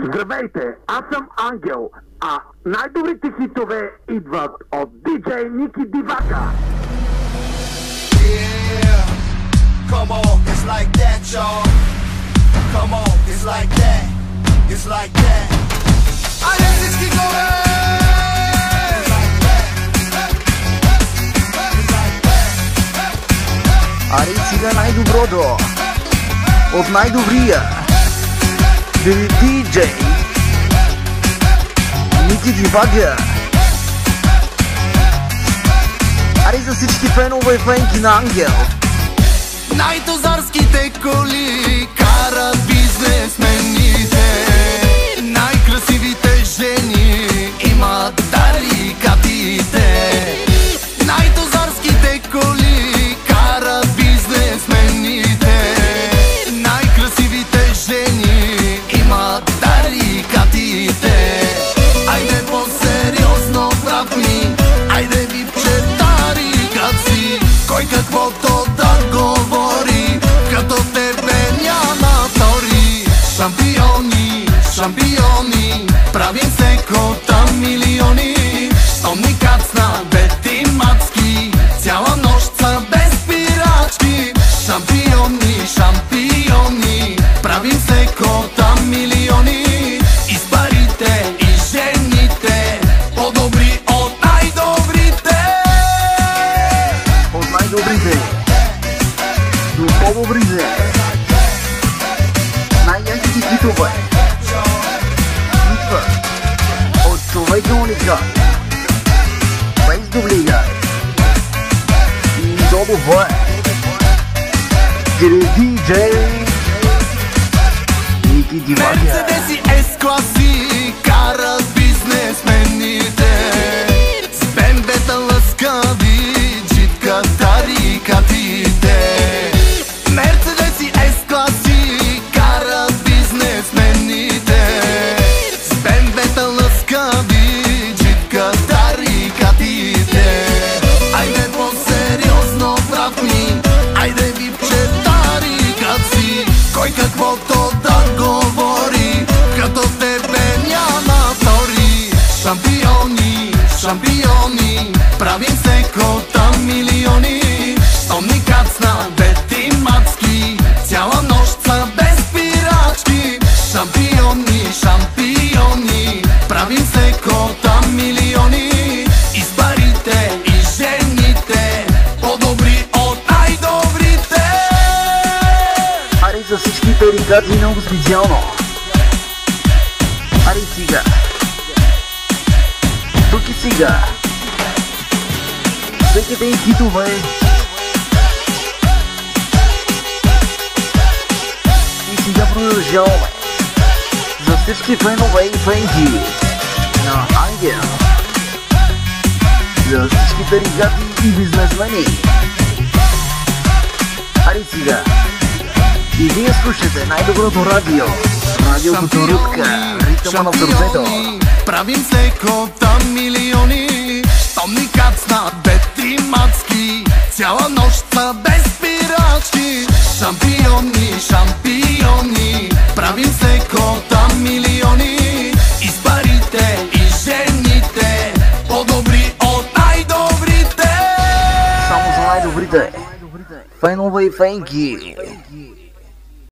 Здравейте, аз съм Ангел, а най-добрите хитове идват от диджей Ники Дивака. Yeah, come on, it's like that, y'all. Come on, it's like that, it's like that. Айде всички горе! Аре сега най-доброто от най-добрия диджей Ники Дивака. Аре за всички фенове и фенки на Ангел. Най-тозарските коли карат бизнесмените, най-красивите жени имат тарикатите. Най-тозарските коли карат бизнесмените, най-красивите жени имат тарикатите. Айде по-сериозно, брат ми, айде випче тарикат си, кой каквото да говори, като тебе няма тори. Шампиони, шампиони, правим се кота милиони. Щом ни кацна бети мацки, цяла нощ са без спирачки. Шампиони, шампиони, правим се кота милиони. И с парите, и жените, по-добри от най-добрите. От най-добрите до по-добрите, най-яките хитове идва от човека уникат, без дубликат и добре диджей Ники Дивака. Мерцедеси С-класи карат бизнесмените, с бембета лъскави джиткат тарикатите. Мерцедеси С-класи карат бизнесмените, с бембета лъскави джиткат тарикатите. Айде по-сериозно, брат ми, айде випче тарикат си, кой каквото да говори, като тебе няма тори. Шампиони, шампиони, правим се кота милиони. Щом ни кацна бети мацки, цяла нощ са без спирачки. Шампиони, шампиони, правим се кота милиони. И с парите, и жените, по-добри от най-добрите. Аре за всички тарикати много специално. Аре сега, тук и сега, всеките и хитове. И сега продължаваме за всички фенове и фенки на Ангел, за всички тарикати и бизнесмени. Аре сега, и вие слушате най-доброто радио, радио Кукурузка, ритъма на сърцето. Правим се кота милиони. Щом ни кацна бети мацки, цяла нощ са без спирачки. Шампиони, шампиони, правим се кота милиони. И с парите, и жените, по-добри от най-добрите. Само за най-добрите фенове и фенки